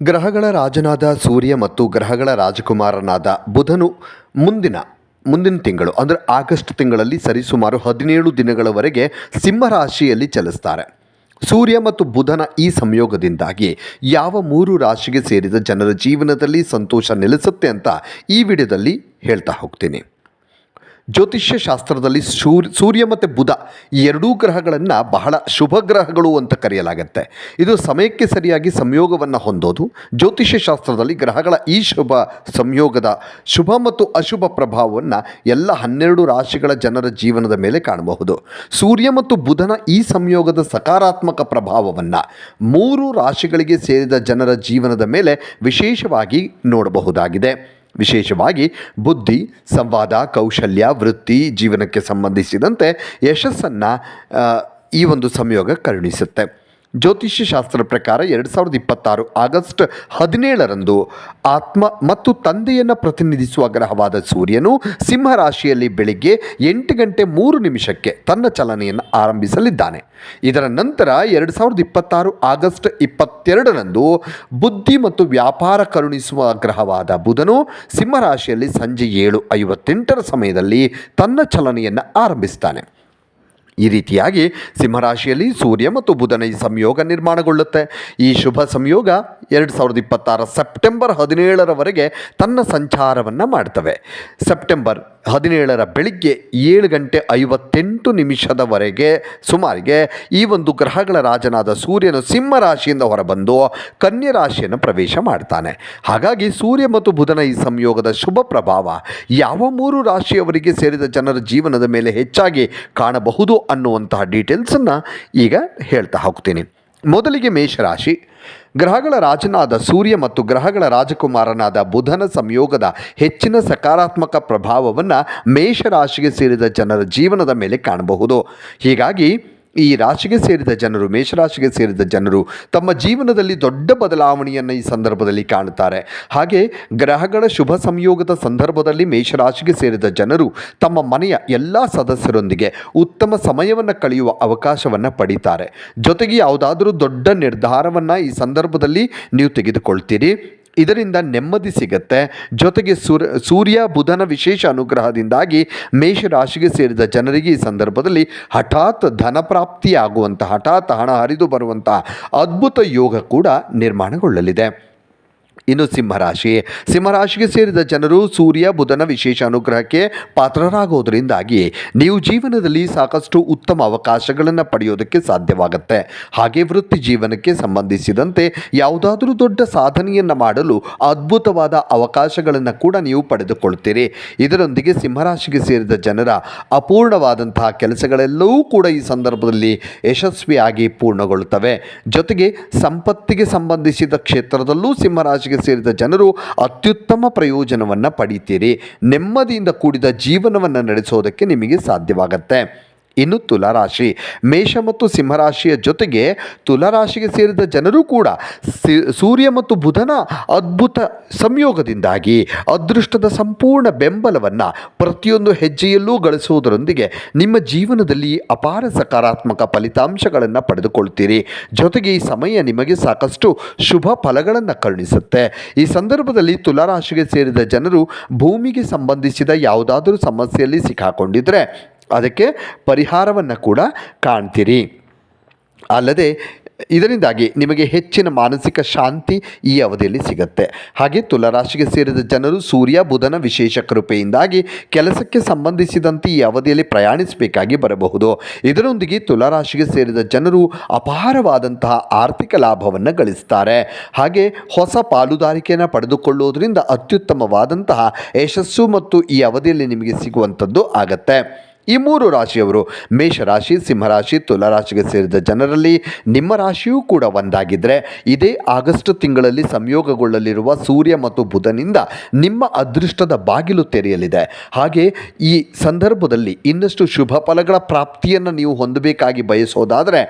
ಗ್ರಹಗಳ ರಾಜನಾದ ಸೂರ್ಯ ಮತ್ತು ಗ್ರಹಗಳ ರಾಜಕುಮಾರನಾದ ಬುಧನು ಮುಂದಿನ ಮುಂದಿನ ತಿಂಗಳು ಅಂದರೆ ಆಗಸ್ಟ್ ತಿಂಗಳಲ್ಲಿ ಸರಿಸುಮಾರು 17 ದಿನಗಳವರೆಗೆ ಸಿಂಹರಾಶಿಯಲ್ಲಿ ಚಲಿಸ್ತಾರೆ. ಸೂರ್ಯ ಮತ್ತು ಬುಧನ ಈ ಸಂಯೋಗದಿಂದಾಗಿ ಯಾವ 3 ರಾಶಿಗೆ ಸೇರಿದ ಜನರ ಜೀವನದಲ್ಲಿ ಸಂತೋಷ ನೆಲೆಸುತ್ತೆ ಅಂತ ಈ ವಿಡಿಯೋದಲ್ಲಿ ಹೇಳ್ತಾ ಹೋಗ್ತೀನಿ. ಜ್ಯೋತಿಷ್ಯ ಶಾಸ್ತ್ರದಲ್ಲಿ ಸೂರ್ಯ ಮತ್ತು ಬುಧ ಈ ಎರಡೂ ಗ್ರಹಗಳನ್ನು ಬಹಳ ಶುಭ ಗ್ರಹಗಳು ಅಂತ ಕರೆಯಲಾಗುತ್ತೆ. ಇದು ಸಮಯಕ್ಕೆ ಸರಿಯಾಗಿ ಸಂಯೋಗವನ್ನು ಹೊಂದೋದು. ಜ್ಯೋತಿಷ್ಯ ಶಾಸ್ತ್ರದಲ್ಲಿ ಗ್ರಹಗಳ ಈ ಶುಭ ಸಂಯೋಗದ ಶುಭ ಮತ್ತು ಅಶುಭ ಪ್ರಭಾವವನ್ನು ಎಲ್ಲ 12 ರಾಶಿಗಳ ಜನರ ಜೀವನದ ಮೇಲೆ ಕಾಣಬಹುದು. ಸೂರ್ಯ ಮತ್ತು ಬುಧನ ಈ ಸಂಯೋಗದ ಸಕಾರಾತ್ಮಕ ಪ್ರಭಾವವನ್ನು 3 ರಾಶಿಗಳಿಗೆ ಸೇರಿದ ಜನರ ಜೀವನದ ಮೇಲೆ ವಿಶೇಷವಾಗಿ ನೋಡಬಹುದಾಗಿದೆ. ವಿಶೇಷವಾಗಿ ಬುದ್ಧಿ, ಸಂವಾದ, ಕೌಶಲ್ಯ, ವೃತ್ತಿ, ಜೀವನಕ್ಕೆ ಸಂಬಂಧಿಸಿದಂತೆ ಯಶಸ್ಸನ್ನು ಈ ಒಂದು ಸಂಯೋಗ ಕರುಣಿಸುತ್ತೆ. ಜ್ಯೋತಿಷ್ಯ ಶಾಸ್ತ್ರ ಪ್ರಕಾರ 2026 ಆಗಸ್ಟ್ 17ರಂದು ಆತ್ಮ ಮತ್ತು ತಂದೆಯನ್ನು ಪ್ರತಿನಿಧಿಸುವ ಗ್ರಹವಾದ ಸೂರ್ಯನು ಸಿಂಹರಾಶಿಯಲ್ಲಿ ಬೆಳಿಗ್ಗೆ 8:03 ತನ್ನ ಚಲನೆಯನ್ನು ಆರಂಭಿಸಲಿದ್ದಾನೆ. ಇದರ ನಂತರ 2026 ಆಗಸ್ಟ್ 22ರಂದು ಬುದ್ಧಿ ಮತ್ತು ವ್ಯಾಪಾರ ಕರುಣಿಸುವ ಗ್ರಹವಾದ ಬುಧನು ಸಿಂಹರಾಶಿಯಲ್ಲಿ ಸಂಜೆ 7:58 ಸಮಯದಲ್ಲಿ ತನ್ನ ಚಲನೆಯನ್ನು ಆರಂಭಿಸ್ತಾನೆ. ಈ ರೀತಿಯಾಗಿ ಸಿಂಹರಾಶಿಯಲ್ಲಿ ಸೂರ್ಯ ಮತ್ತು ಬುಧನ ಈ ಸಂಯೋಗ ನಿರ್ಮಾಣಗೊಳ್ಳುತ್ತೆ. ಈ ಶುಭ ಸಂಯೋಗ 2026 ಸೆಪ್ಟೆಂಬರ್ 17ರವರೆಗೆ ತನ್ನ ಸಂಚಾರವನ್ನು ಮಾಡ್ತವೆ. ಸೆಪ್ಟೆಂಬರ್ 17ರ ಬೆಳಿಗ್ಗೆ 7:58 ಸುಮಾರಿಗೆ ಈ ಒಂದು ಗ್ರಹಗಳ ರಾಜನಾದ ಸೂರ್ಯನು ಸಿಂಹರಾಶಿಯಿಂದ ಹೊರಬಂದು ಕನ್ಯಾ ರಾಶಿಯನ್ನು ಪ್ರವೇಶ ಮಾಡ್ತಾನೆ. ಹಾಗಾಗಿ ಸೂರ್ಯ ಮತ್ತು ಬುಧನ ಈ ಸಂಯೋಗದ ಶುಭ ಪ್ರಭಾವ ಯಾವ 3 ರಾಶಿಯವರಿಗೆ ಸೇರಿದ ಜನರ ಜೀವನದ ಮೇಲೆ ಹೆಚ್ಚಾಗಿ ಕಾಣಬಹುದು ಅನ್ನುವಂತಹ ಡೀಟೇಲ್ಸನ್ನು ಈಗ ಹೇಳ್ತಾ ಹೋಗ್ತೀನಿ. ಮೊದಲಿಗೆ ಮೇಷರಾಶಿ. ಗ್ರಹಗಳ ರಾಜನಾದ ಸೂರ್ಯ ಮತ್ತು ಗ್ರಹಗಳ ರಾಜಕುಮಾರನಾದ ಬುಧನ ಸಂಯೋಗದ ಹೆಚ್ಚಿನ ಸಕಾರಾತ್ಮಕ ಪ್ರಭಾವವನ್ನು ಮೇಷರಾಶಿಗೆ ಸೇರಿದ ಜನರ ಜೀವನದ ಮೇಲೆ ಕಾಣಬಹುದು. ಹೀಗಾಗಿ ಈ ರಾಶಿಗೆ ಸೇರಿದ ಜನರು, ಮೇಷರಾಶಿಗೆ ಸೇರಿದ ಜನರು ತಮ್ಮ ಜೀವನದಲ್ಲಿ ದೊಡ್ಡ ಬದಲಾವಣೆಯನ್ನು ಈ ಸಂದರ್ಭದಲ್ಲಿ ಕಾಣುತ್ತಾರೆ. ಹಾಗೆ ಗ್ರಹಗಳ ಶುಭ ಸಂಯೋಗದ ಸಂದರ್ಭದಲ್ಲಿ ಮೇಷರಾಶಿಗೆ ಸೇರಿದ ಜನರು ತಮ್ಮ ಮನೆಯ ಎಲ್ಲ ಸದಸ್ಯರೊಂದಿಗೆ ಉತ್ತಮ ಸಮಯವನ್ನು ಕಳೆಯುವ ಅವಕಾಶವನ್ನು ಪಡೀತಾರೆ. ಜೊತೆಗೆ ಯಾವುದಾದರೂ ದೊಡ್ಡ ನಿರ್ಧಾರವನ್ನು ಈ ಸಂದರ್ಭದಲ್ಲಿ ನೀವು ತೆಗೆದುಕೊಳ್ತೀರಿ. ಇದರಿಂದ ನೆಮ್ಮದಿ ಸಿಗುತ್ತೆ. ಜೊತೆಗೆ ಸೂರ್ಯ ಬುಧನ ವಿಶೇಷ ಅನುಗ್ರಹದಿಂದಾಗಿ ಮೇಷರಾಶಿಗೆ ಸೇರಿದ ಜನರಿಗೆ ಈ ಸಂದರ್ಭದಲ್ಲಿ ಹಠಾತ್ ಧನಪ್ರಾಪ್ತಿಯಾಗುವಂಥ, ಹಠಾತ್ ಹಣ ಹರಿದು ಬರುವಂಥ ಅದ್ಭುತ ಯೋಗ ಕೂಡ ನಿರ್ಮಾಣಗೊಳ್ಳಲಿದೆ. ಇನ್ನು ಸಿಂಹರಾಶಿಗೆ ಸೇರಿದ ಜನರು ಸೂರ್ಯ ಬುಧನ ವಿಶೇಷ ಅನುಗ್ರಹಕ್ಕೆ ಪಾತ್ರರಾಗೋದರಿಂದಾಗಿ ನೀವು ಜೀವನದಲ್ಲಿ ಸಾಕಷ್ಟು ಉತ್ತಮ ಅವಕಾಶಗಳನ್ನು ಪಡೆಯೋದಕ್ಕೆ ಸಾಧ್ಯವಾಗುತ್ತೆ. ಹಾಗೆ ವೃತ್ತಿ ಜೀವನಕ್ಕೆ ಸಂಬಂಧಿಸಿದಂತೆ ಯಾವುದಾದರೂ ದೊಡ್ಡ ಸಾಧನೆಯನ್ನು ಮಾಡಲು ಅದ್ಭುತವಾದ ಅವಕಾಶಗಳನ್ನು ಕೂಡ ನೀವು ಪಡೆದುಕೊಳ್ತೀರಿ. ಇದರೊಂದಿಗೆ ಸಿಂಹರಾಶಿಗೆ ಸೇರಿದ ಜನರ ಅಪೂರ್ಣವಾದಂತಹ ಕೆಲಸಗಳೆಲ್ಲವೂ ಕೂಡ ಈ ಸಂದರ್ಭದಲ್ಲಿ ಯಶಸ್ವಿಯಾಗಿ ಪೂರ್ಣಗೊಳ್ಳುತ್ತವೆ. ಜೊತೆಗೆ ಸಂಪತ್ತಿಗೆ ಸಂಬಂಧಿಸಿದ ಕ್ಷೇತ್ರದಲ್ಲೂ ಸಿಂಹರಾಶಿಗೆ ಸೇರಿದ ಜನರು ಅತ್ಯುತ್ತಮ ಪ್ರಯೋಜನವನ್ನು ಪಡೀತೀರಿ. ನೆಮ್ಮದಿಯಿಂದ ಕೂಡಿದ ಜೀವನವನ್ನು ನಡೆಸೋದಕ್ಕೆ ನಿಮಗೆ ಸಾಧ್ಯವಾಗುತ್ತೆ. ಇನ್ನು ತುಲಾರಾಶಿ. ಮೇಷ ಮತ್ತು ಸಿಂಹರಾಶಿಯ ಜೊತೆಗೆ ತುಲಾರಾಶಿಗೆ ಸೇರಿದ ಜನರು ಕೂಡ ಸೂರ್ಯ ಮತ್ತು ಬುಧನ ಅದ್ಭುತ ಸಂಯೋಗದಿಂದಾಗಿ ಅದೃಷ್ಟದ ಸಂಪೂರ್ಣ ಬೆಂಬಲವನ್ನು ಪ್ರತಿಯೊಂದು ಹೆಜ್ಜೆಯಲ್ಲೂ ಗಳಿಸುವುದರೊಂದಿಗೆ ನಿಮ್ಮ ಜೀವನದಲ್ಲಿ ಅಪಾರ ಸಕಾರಾತ್ಮಕ ಫಲಿತಾಂಶಗಳನ್ನು ಪಡೆದುಕೊಳ್ತೀರಿ. ಜೊತೆಗೆ ಈ ಸಮಯ ನಿಮಗೆ ಸಾಕಷ್ಟು ಶುಭ ಫಲಗಳನ್ನು ಕರುಣಿಸುತ್ತೆ. ಈ ಸಂದರ್ಭದಲ್ಲಿ ತುಲಾರಾಶಿಗೆ ಸೇರಿದ ಜನರು ಭೂಮಿಗೆ ಸಂಬಂಧಿಸಿದ ಯಾವುದಾದರೂ ಸಮಸ್ಯೆಯಲ್ಲಿ ಸಿಕ್ಕಾಕೊಂಡಿದ್ದರೆ ಅದಕ್ಕೆ ಪರಿಹಾರವನ್ನು ಕೂಡ ಕಾಣ್ತೀರಿ. ಅಲ್ಲದೆ ಇದರಿಂದಾಗಿ ನಿಮಗೆ ಹೆಚ್ಚಿನ ಮಾನಸಿಕ ಶಾಂತಿ ಈ ಅವಧಿಯಲ್ಲಿ ಸಿಗುತ್ತೆ. ಹಾಗೆ ತುಲಾರಾಶಿಗೆ ಸೇರಿದ ಜನರು ಸೂರ್ಯ ಬುಧನ ವಿಶೇಷ ಕೃಪೆಯಿಂದಾಗಿ ಕೆಲಸಕ್ಕೆ ಸಂಬಂಧಿಸಿದಂತೆ ಈ ಅವಧಿಯಲ್ಲಿ ಪ್ರಯಾಣಿಸಬೇಕಾಗಿ ಬರಬಹುದು. ಇದರೊಂದಿಗೆ ತುಲಾರಾಶಿಗೆ ಸೇರಿದ ಜನರು ಅಪಾರವಾದಂತಹ ಆರ್ಥಿಕ ಲಾಭವನ್ನು ಗಳಿಸ್ತಾರೆ. ಹಾಗೆ ಹೊಸ ಪಾಲುದಾರಿಕೆಯನ್ನು ಪಡೆದುಕೊಳ್ಳುವುದರಿಂದ ಅತ್ಯುತ್ತಮವಾದಂತಹ ಯಶಸ್ಸು ಮತ್ತು ಈ ಅವಧಿಯಲ್ಲಿ ನಿಮಗೆ ಸಿಗುವಂಥದ್ದು ಆಗತ್ತೆ. ಈ 3 ರಾಶಿಯವರು ಮೇಷರಾಶಿ, ಸಿಂಹರಾಶಿ, ತುಲಾರಾಶಿಗೆ ಸೇರಿದ ಜನರಲ್ಲಿ ನಿಮ್ಮ ರಾಶಿಯೂ ಕೂಡ ಒಂದಾಗಿದ್ದರೆ ಇದೇ ಆಗಸ್ಟ್ ತಿಂಗಳಲ್ಲಿ ಸಂಯೋಗಗೊಳ್ಳಲಿರುವ ಸೂರ್ಯ ಮತ್ತು ಬುಧನಿಂದ ನಿಮ್ಮ ಅದೃಷ್ಟದ ಬಾಗಿಲು ತೆರೆಯಲಿದೆ. ಹಾಗೆ ಈ ಸಂದರ್ಭದಲ್ಲಿ ಇನ್ನಷ್ಟು ಶುಭ ಫಲಗಳ ಪ್ರಾಪ್ತಿಯನ್ನು ನೀವು ಹೊಂದಬೇಕಾಗಿ ಬಯಸೋದಾದರೆ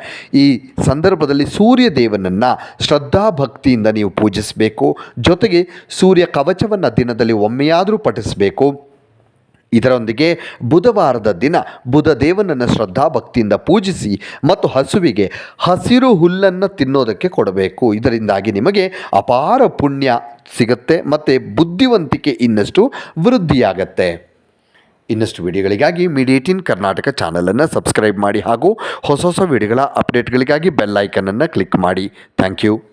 ಈ ಸಂದರ್ಭದಲ್ಲಿ ಸೂರ್ಯ ದೇವನನ್ನು ಶ್ರದ್ಧಾಭಕ್ತಿಯಿಂದ ನೀವು ಪೂಜಿಸಬೇಕು. ಜೊತೆಗೆ ಸೂರ್ಯ ಕವಚವನ್ನು ದಿನದಲ್ಲಿ ಒಮ್ಮೆಯಾದರೂ ಪಠಿಸಬೇಕು. ಇದರೊಂದಿಗೆ ಬುಧವಾರದ ದಿನ ಬುಧದೇವನನ್ನು ಶ್ರದ್ಧಾಭಕ್ತಿಯಿಂದ ಪೂಜಿಸಿ ಮತ್ತು ಹಸುವಿಗೆ ಹಸಿರು ಹುಲ್ಲನ್ನು ತಿನ್ನೋದಕ್ಕೆ ಕೊಡಬೇಕು. ಇದರಿಂದಾಗಿ ನಿಮಗೆ ಅಪಾರ ಪುಣ್ಯ ಸಿಗುತ್ತೆ ಮತ್ತು ಬುದ್ಧಿವಂತಿಕೆ ಇನ್ನಷ್ಟು ವೃದ್ಧಿಯಾಗತ್ತೆ. ಇನ್ನಷ್ಟು ವಿಡಿಯೋಗಳಿಗಾಗಿ ಮೀಡಿಯೇಟಿನ್ ಕರ್ನಾಟಕ ಚಾನಲನ್ನು ಸಬ್ಸ್ಕ್ರೈಬ್ ಮಾಡಿ ಹಾಗೂ ಹೊಸ ವಿಡಿಯೋಗಳ ಅಪ್ಡೇಟ್ಗಳಿಗಾಗಿ ಬೆಲ್ ಐಕನನ್ನು ಕ್ಲಿಕ್ ಮಾಡಿ. Thank you.